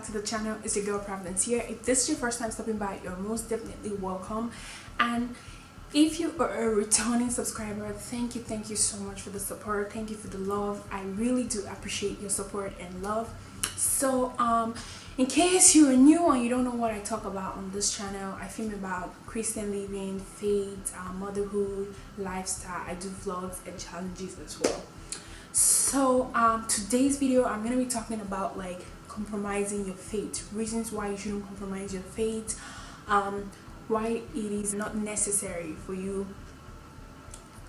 to the channel. It's your girl Providence here. If this is your first time stopping by, you're most definitely welcome. And if you are a returning subscriber, thank you so much for the support. Thank you for the love. I really do appreciate your support and love. So in case you are new and you don't know what I talk about on this channel, I film about Christian living, faith, motherhood, lifestyle. I do vlogs and challenges as well. So today's video, I'm going to be talking about like compromising your faith, reasons why you shouldn't compromise your faith, why it is not necessary for you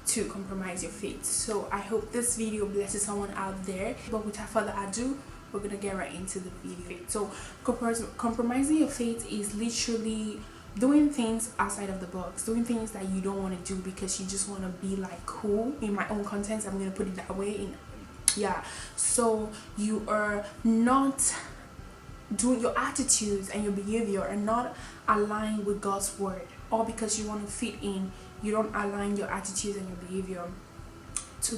to compromise your faith. So I hope this video blesses someone out there. But without further ado, we're gonna get right into the video. So compromising your faith is literally doing things outside of the box, doing things that you don't want to do because you just want to be like cool. In my own content, I'm gonna put it that way. So you are not doing, your attitudes and your behavior are not aligned with God's word, or because you want to fit in, you don't align your attitudes and your behavior to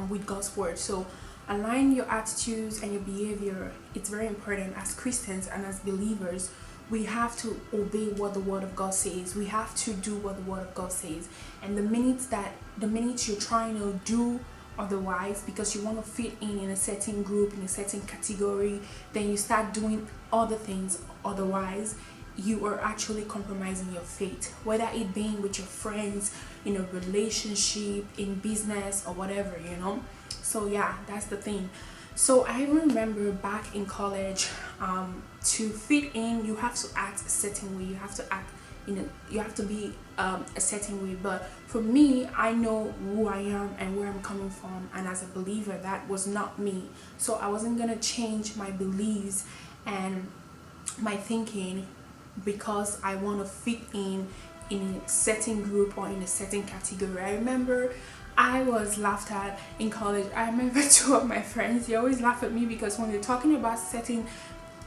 with God's word. So align your attitudes and your behavior. It's very important. As Christians and as believers, we have to obey what the word of God says. We have to do what the word of God says. And the minute you're trying to do otherwise because you want to fit in a certain group, in a certain category, then you start doing other things otherwise, you are actually compromising your faith, whether it being with your friends, in a relationship, in business, or whatever, you know. So yeah, that's the thing. So I remember back in college, to fit in, you have to act a certain way. You have to act, you have to be a certain way. But for me, I know who I am and where I'm coming from, and as a believer, that was not me. So I wasn't gonna change my beliefs and my thinking because I want to fit in a certain group or in a certain category. I remember I was laughed at in college. I remember two of my friends, they always laugh at me because when they're talking about certain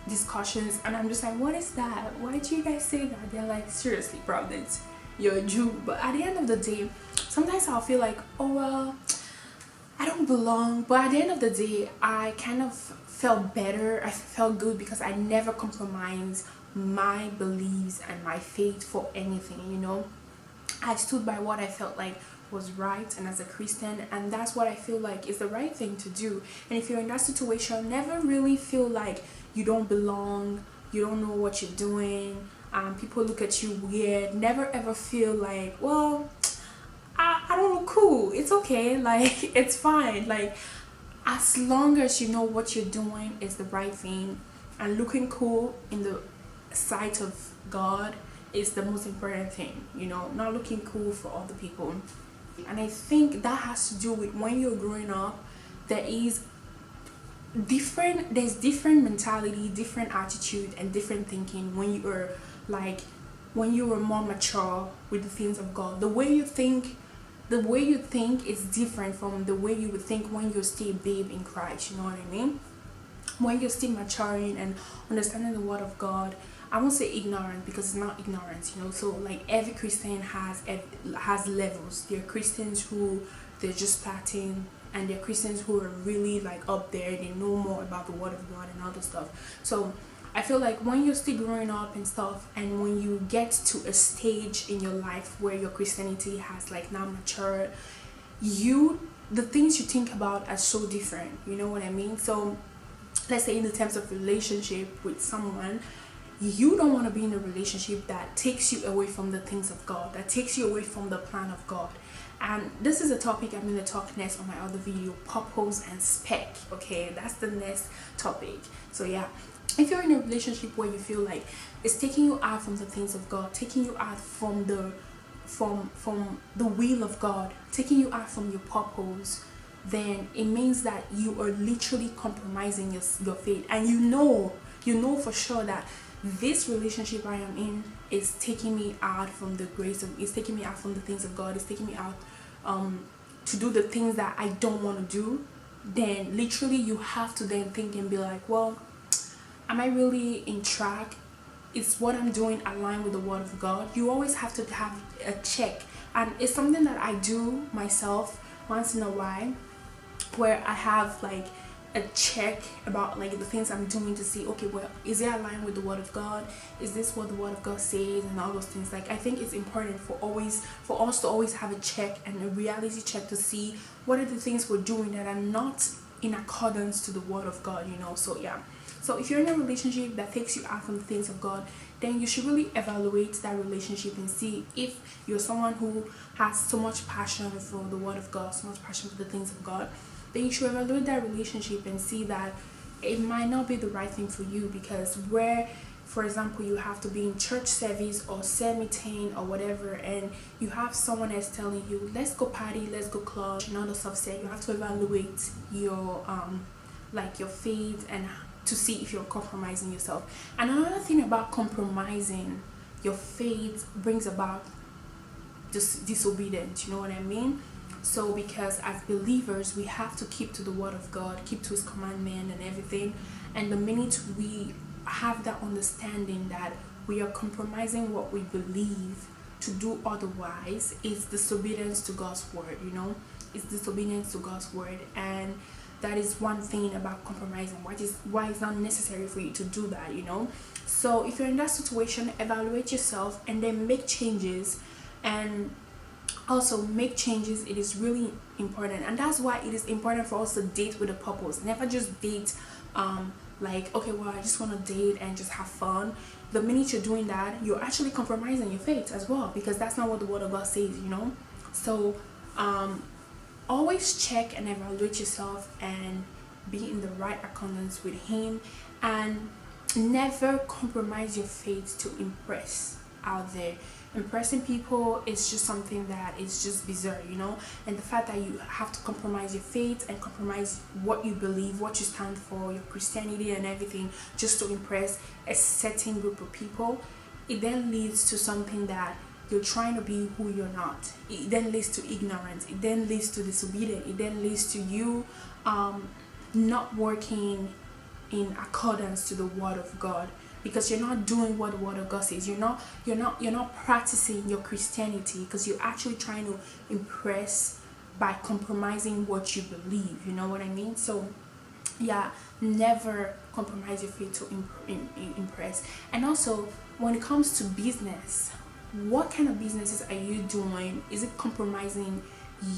discussions and I'm just like, what is that? Why do you guys say that? They're like, seriously, Providence, you're a Jew. But at the end of the day, sometimes I'll feel like, oh well, I don't belong. But at the end of the day, I kind of felt better. I felt good because I never compromised my beliefs and my faith for anything, you know. I stood by what I felt like was right, and as a Christian, and that's what I feel like is the right thing to do. And if you're in that situation, never really feel like you don't belong, you don't know what you're doing, people look at you weird. Never ever feel like, well, I don't look cool, it's okay, like it's fine. Like as long as you know what you're doing is the right thing and looking cool in the sight of God is the most important thing, you know, not looking cool for other people. And I think that has to do with when you're growing up, there's different mentality, different attitude, and different thinking when you are more mature with the things of God. The way you think is different from the way you would think when you're still a babe in Christ, you know what I mean? When you're still maturing and understanding the word of God, I won't say ignorant because it's not ignorance, you know. So like every Christian has levels. There are Christians who they're just starting, and there are Christians who are really like up there. They know more about the word of God and other stuff. So I feel like when you're still growing up and stuff, and when you get to a stage in your life where your Christianity has like now matured, the things you think about are so different, you know what I mean? So let's say in the terms of relationship with someone, you don't want to be in a relationship that takes you away from the things of God, that takes you away from the plan of God. And this is a topic I'm going to talk next on my other video, purpose and spec. Okay, that's the next topic. So yeah, if you're in a relationship where you feel like it's taking you out from the things of God, taking you out from the will of God, taking you out from your purpose, then it means that you are literally compromising your faith. And you know for sure that this relationship I am in is taking me out from the grace of, it's taking me out from the things of God, it's taking me out to do the things that I don't want to do. Then literally you have to then think and be like, well, am I really in track? Is what I'm doing aligned with the word of God? You always have to have a check, and it's something that I do myself once in a while, where I have like a check about like the things I'm doing to see, okay, well, is it aligned with the word of God? Is this what the word of God says? And all those things. Like, I think it's important for us to always have a check and a reality check to see what are the things we're doing that are not in accordance to the word of God, you know. So yeah, so if you're in a relationship that takes you out from the things of God, then you should really evaluate that relationship and see if you're someone who has so much passion for the word of God, so much passion for the things of God, then you should evaluate that relationship and see that it might not be the right thing for you. Because where, for example, you have to be in church service or semi-tain or whatever, and you have someone else telling you, let's go party, let's go club, and all the stuff said, you have to evaluate your like your faith and to see if you're compromising yourself. And another thing about compromising your faith brings about disobedience, you know what I mean? So because as believers, we have to keep to the word of God, keep to his commandment and everything. And the minute we have that understanding that we are compromising what we believe to do otherwise, it's disobedience to God's word, you know. It's disobedience to God's word. And that is one thing about compromising, why it's not necessary for you to do that, you know. So if you're in that situation, evaluate yourself and then make changes. And also make changes. It is really important, and that's why it is important for us to date with a purpose. Never just date like, okay, well, I just want to date and just have fun. The minute you're doing that, you're actually compromising your faith as well, because that's not what the word of God says, you know. So always check and evaluate yourself and be in the right accordance with him, and never compromise your faith to impress out there. Impressing people is just something that is just bizarre, you know. And the fact that you have to compromise your faith and compromise what you believe, what you stand for, your Christianity and everything, just to impress a certain group of people, it then leads to something that you're trying to be who you're not. It then leads to ignorance. It then leads to disobedience. It then leads to you not working in accordance to the word of God, because you're not doing what the word of God says. You're not practicing your Christianity, because you're actually trying to impress by compromising what you believe, you know what I mean? So yeah, never compromise your faith to impress. And also, when it comes to business, what kind of businesses are you doing? Is it compromising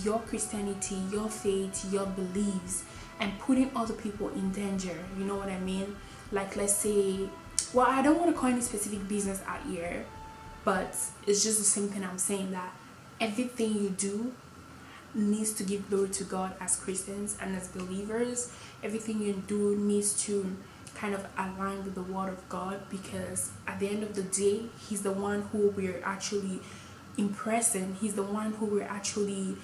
your Christianity, your faith, your beliefs, and putting other people in danger? You know what I mean? Like, let's say, well, I don't want to call any specific business out here, but it's just the same thing I'm saying, that everything you do needs to give glory to God as Christians and as believers. Everything you do needs to kind of align with the word of God, because at the end of the day, he's the one who we're actually impressing. He's the one who we're actually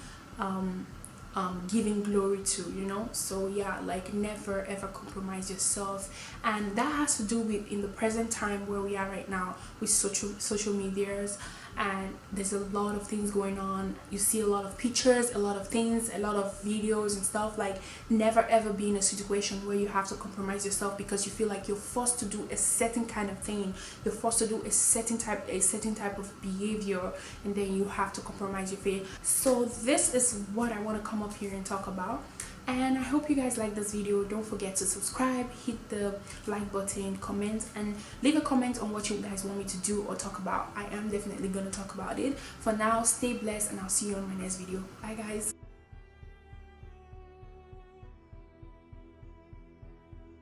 giving glory to, you know. So yeah, like, never ever compromise yourself. And that has to do with, in the present time where we are right now, with social medias, and there's a lot of things going on. You see a lot of pictures, a lot of things, a lot of videos and stuff. Like, never ever be in a situation where you have to compromise yourself because you feel like you're forced to do a certain kind of thing, you're forced to do a certain type of behavior, and then you have to compromise your faith. So this is what I want to come up here and talk about. And I hope you guys like this video. Don't forget to subscribe, hit the like button, comment, and leave a comment on what you guys want me to do or talk about. I am definitely going to talk about it. For now, stay blessed, and I'll see you on my next video. Bye guys.